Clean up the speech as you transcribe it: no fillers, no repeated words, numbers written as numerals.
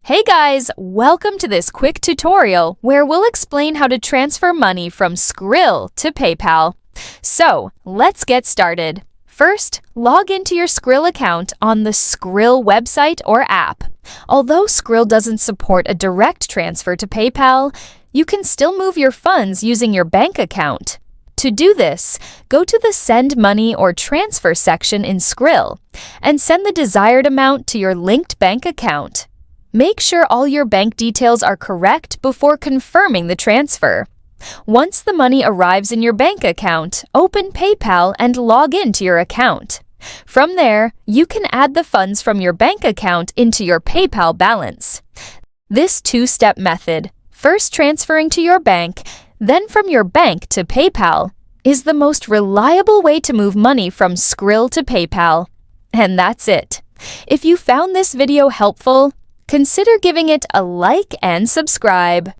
Hey guys, welcome to this quick tutorial where we'll explain how to transfer money from Skrill to PayPal. So, let's get started. First, log into your Skrill account on the Skrill website or app. Although Skrill doesn't support a direct transfer to PayPal, you can still move your funds using your bank account. To do this, go to the Send Money or Transfer section in Skrill and send the desired amount to your linked bank account. Make sure all your bank details are correct before confirming the transfer. Once the money arrives in your bank account, open PayPal and log into your account. From there, you can add the funds from your bank account into your PayPal balance. This two-step method, first transferring to your bank, then from your bank to PayPal, is the most reliable way to move money from Skrill to PayPal. And that's it. If you found this video helpful, consider giving it a like and subscribe.